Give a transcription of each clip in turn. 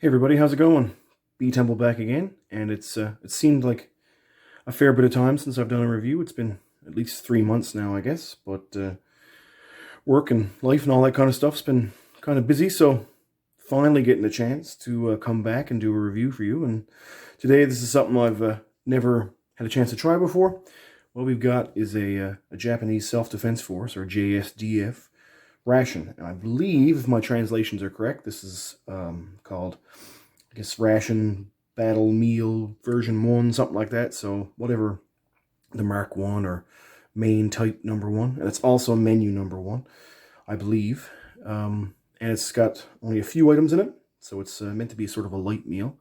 Hey everybody, how's it going? B Temple back again, and it seemed like a fair bit of time since I've done a review. It's been at least 3 months now, I guess, but work and life and all that kind of stuff's been kind of busy, so finally getting a chance to come back and do a review for you. And today this is something I've never had a chance to try before. What we've got is a Japanese Self-Defense Force, or JSDF, ration. And I believe, if my translations are correct, this is called, I guess, Ration Battle Meal version 1, something like that. So whatever the Mark 1 or main type number 1. And it's also menu number 1, I believe. And it's got only a few items in it. So it's meant to be sort of a light meal.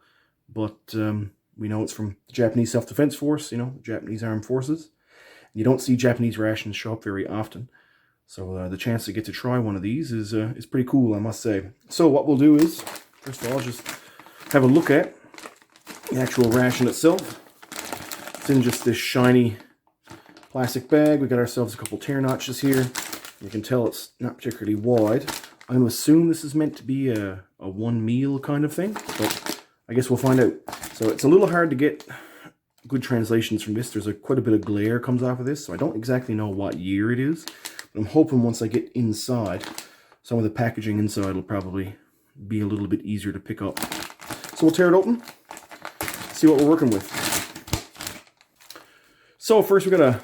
But we know it's from the Japanese Self-Defense Force, you know, the Japanese Armed Forces. You don't see Japanese rations show up very often. So the chance to get to try one of these is pretty cool, I must say. So what we'll do is, first of all, just have a look at the actual ration itself. It's in just this shiny plastic bag. We got ourselves a couple tear notches here. You can tell it's not particularly wide. I'm going to assume this is meant to be a one meal kind of thing, but I guess we'll find out. So it's a little hard to get good translations from this. There's quite a bit of glare comes off of this, so I don't exactly know what year it is. But I'm hoping once I get inside, some of the packaging inside will probably be a little bit easier to pick up. So we'll tear it open, see what we're working with. So first we got a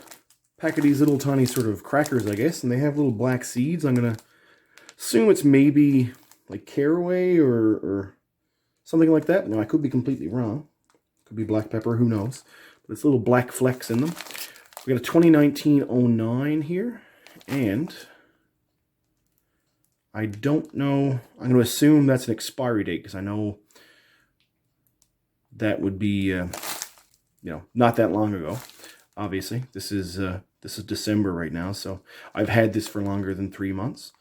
pack of these little tiny sort of crackers, I guess, and they have little black seeds. I'm going to assume it's maybe like caraway or something like that. No, I could be completely wrong. Could be black pepper, who knows. But it's little black flecks in them. We got a 2019-09 here. And I don't know, I'm going to assume that's an expiry date, because I know that would be, not that long ago. Obviously, this is December right now, so I've had this for longer than 3 months.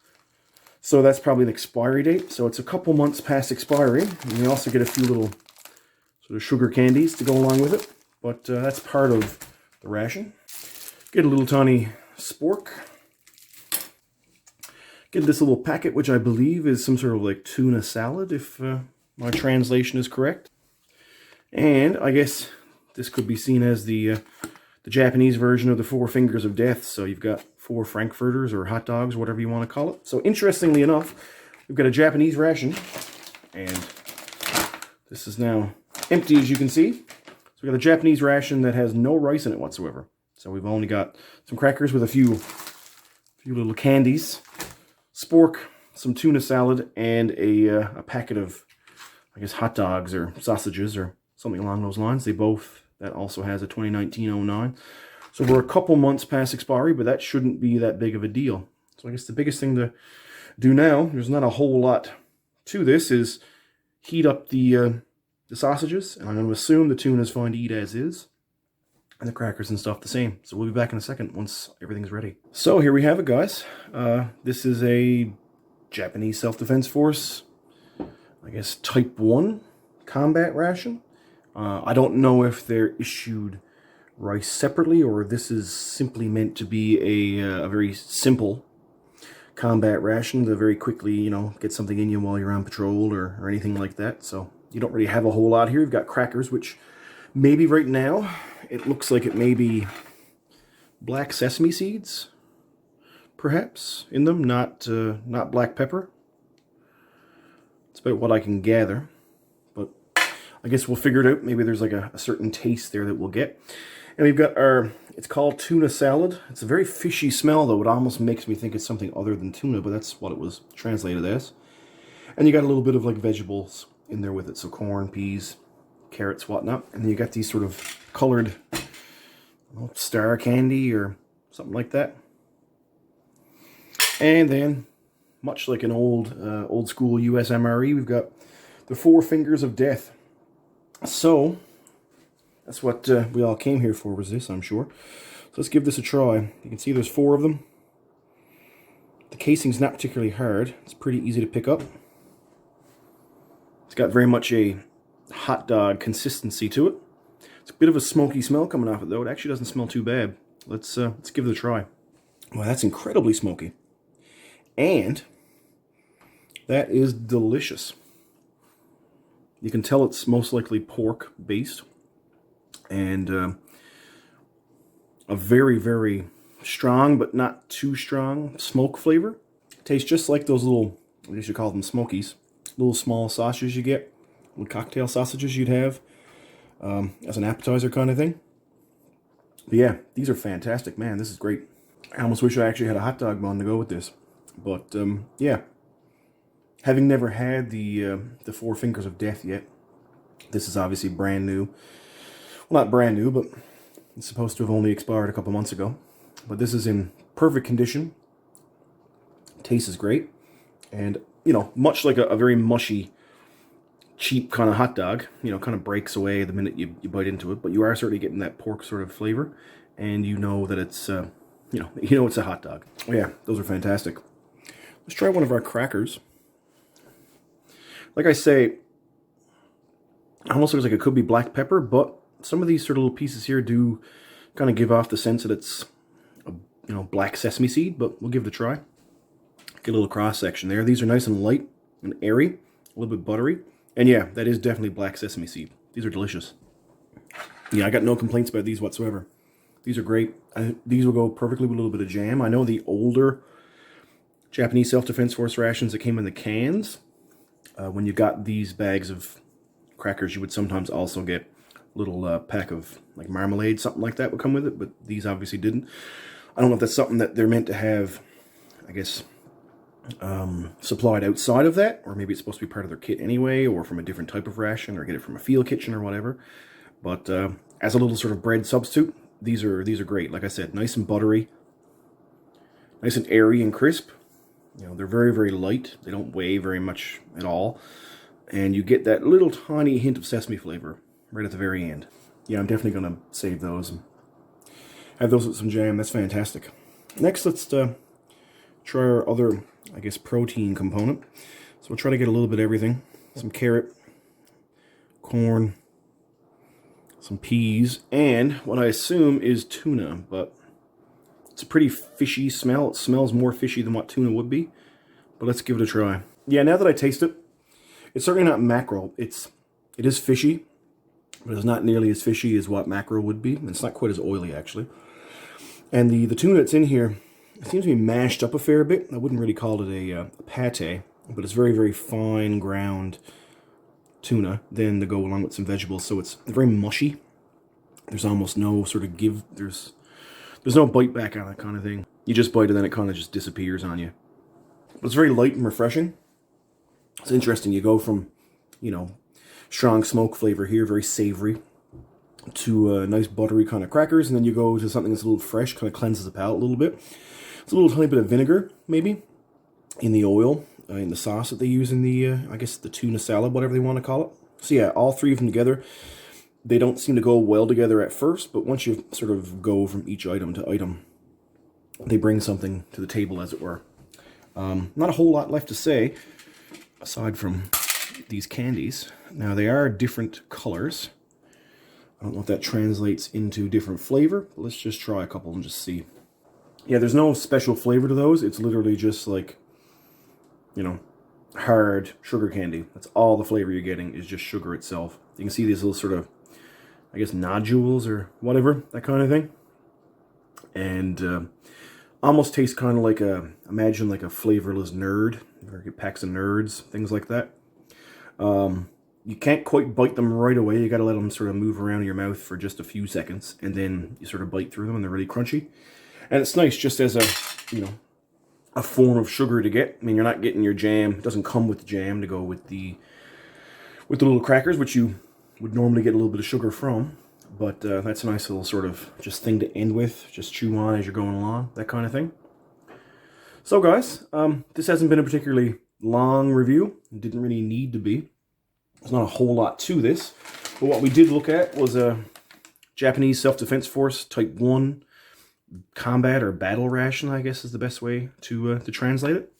So that's probably the expiry date. So it's a couple months past expiry. And we also get a few little sort of sugar candies to go along with it. But that's part of the ration. Get a little tiny spork. Get this little packet, which I believe is some sort of like tuna salad, if my translation is correct. And I guess this could be seen as the Japanese version of the 4 fingers of death. So you've got 4 Frankfurters or hot dogs, whatever you want to call it. So interestingly enough, we've got a Japanese ration, and this is now empty, as you can see. So we've got a Japanese ration that has no rice in it whatsoever. So we've only got some crackers with a few little candies, spork, some tuna salad, and a packet of, I guess, hot dogs or sausages or something along those lines. That also has a 2019-09. So we're a couple months past expiry, but that shouldn't be that big of a deal. So I guess the biggest thing to do now, there's not a whole lot to this, is heat up the sausages. And I'm going to assume the tuna is fine to eat as is. And the crackers and stuff the same. So we'll be back in a second once everything's ready. So here we have it, guys. This is a Japanese Self-Defense Force, I guess, Type 1 combat ration. I don't know if they're issued rice separately, or this is simply meant to be a very simple combat ration to very quickly, get something in you while you're on patrol or anything like that. So you don't really have a whole lot here. You've got crackers, which maybe right now it looks like it may be black sesame seeds, perhaps, in them, not black pepper. It's about what I can gather, but I guess we'll figure it out. Maybe there's like a certain taste there that we'll get. And we've got it's called tuna salad. It's a very fishy smell, though. It almost makes me think it's something other than tuna, but that's what it was translated as. And you got a little bit of like vegetables in there with it, so corn, peas, carrots, whatnot. And then you got these sort of colored star candy or something like that. And then, much like an old school USMRE, we've got the 4 fingers of death. So that's what we all came here for, was this, I'm sure. So let's give this a try. You can see there's 4 of them. The casing's not particularly hard. It's pretty easy to pick up. It's got very much a hot dog consistency to it. It's a bit of a smoky smell coming off it, though. It actually doesn't smell too bad. Let's give it a try. Well, that's incredibly smoky. And that is delicious. You can tell it's most likely pork based, and a very, very strong but not too strong smoke flavor. Tastes just like those little, I guess you call them smokies, little small sausages you get, little cocktail sausages you'd have as an appetizer kind of thing. But yeah, these are fantastic, man. This is great. I almost wish I actually had a hot dog bun to go with this. But yeah, having never had the Four Fingers of Death yet, this is obviously brand new. Well, not brand new, but it's supposed to have only expired a couple months ago. But this is in perfect condition. Tastes is great. And, you know, much like a very mushy, cheap kind of hot dog, you know, kind of breaks away the minute you bite into it. But you are certainly getting that pork sort of flavor. And you know that it's, you know it's a hot dog. Oh, yeah, those are fantastic. Let's try one of our crackers. Like I say, it almost looks like it could be black pepper, but some of these sort of little pieces here do kind of give off the sense that it's a, black sesame seed, but we'll give it a try. Get a little cross section there. These are nice and light and airy, a little bit buttery. And yeah, that is definitely black sesame seed. These are delicious. Yeah, I got no complaints about these whatsoever. These are great. These will go perfectly with a little bit of jam. I know the older Japanese Self-Defense Force rations that came in the cans, when you got these bags of crackers, you would sometimes also get a little pack of like marmalade, something like that would come with it, but these obviously didn't. I don't know if that's something that they're meant to have, I guess, supplied outside of that, or maybe it's supposed to be part of their kit anyway, or from a different type of ration, or get it from a field kitchen or whatever. But as a little sort of bread substitute, these are great. Like I said, nice and buttery, nice and airy and crisp. You know, they're very, very light. They don't weigh very much at all. And you get that little tiny hint of sesame flavor right at the very end. Yeah, I'm definitely going to save those and have those with some jam. That's fantastic. Next, let's try our other, I guess, protein component. So we'll try to get a little bit of everything. Some carrot, corn, some peas, and what I assume is tuna, but it's a pretty fishy smell. It smells more fishy than what tuna would be, but let's give it a try. Yeah, now that I taste it, it's certainly not mackerel. It is fishy, but it's not nearly as fishy as what mackerel would be. It's not quite as oily, actually. And the tuna that's in here, it seems to be mashed up a fair bit. I wouldn't really call it a pate, but it's very, very fine ground tuna then to go along with some vegetables, so it's very mushy. There's almost no sort of give, there's no bite back on it kind of thing. You just bite and then it kind of just disappears on you. But it's very light and refreshing. It's interesting, you go from, strong smoke flavor here, very savory, to nice buttery kind of crackers, and then you go to something that's a little fresh, kind of cleanses the palate a little bit. It's a little tiny bit of vinegar, maybe, in the oil, in the sauce that they use in the, I guess, the tuna salad, whatever they want to call it. So yeah, all three of them together, they don't seem to go well together at first, but once you sort of go from each item to item, they bring something to the table, as it were. Not a whole lot left to say, aside from these candies. Now, they are different colors. I don't know if that translates into different flavor, but let's just try a couple and just see. Yeah, there's no special flavor to those. It's literally just like, hard sugar candy. That's all the flavor you're getting is just sugar itself. You can see these little sort of, I guess, nodules or whatever, that kind of thing. And almost tastes kind of like imagine like a flavorless nerd, or get packs of nerds, things like that. You can't quite bite them right away. You got to let them sort of move around in your mouth for just a few seconds, and then you sort of bite through them, and they're really crunchy. And it's nice just as a form of sugar to get. I mean, you're not getting your jam. It doesn't come with jam to go with the little crackers, which you would normally get a little bit of sugar from. But that's a nice little sort of just thing to end with. Just chew on as you're going along, that kind of thing. So guys, this hasn't been a particularly long review. It didn't really need to be. There's not a whole lot to this. But what we did look at was a Japanese Self-Defense Force Type 1 combat or battle ration, I guess is the best way to translate it.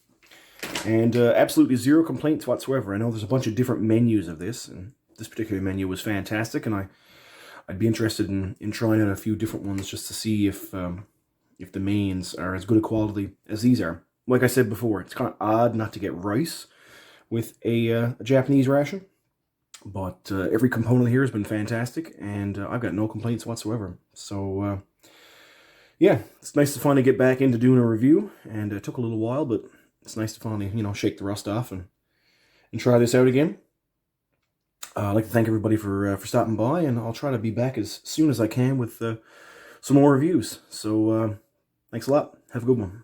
And absolutely zero complaints whatsoever. I know there's a bunch of different menus of this, and this particular menu was fantastic, and I'd be interested in trying out a few different ones just to see if the mains are as good a quality as these are. Like I said before, it's kind of odd not to get rice with a Japanese ration, But every component here has been fantastic, and I've got no complaints whatsoever. So, yeah, it's nice to finally get back into doing a review, and it took a little while, but it's nice to finally, shake the rust off and try this out again. I'd like to thank everybody for stopping by, and I'll try to be back as soon as I can with some more reviews. So, thanks a lot. Have a good one.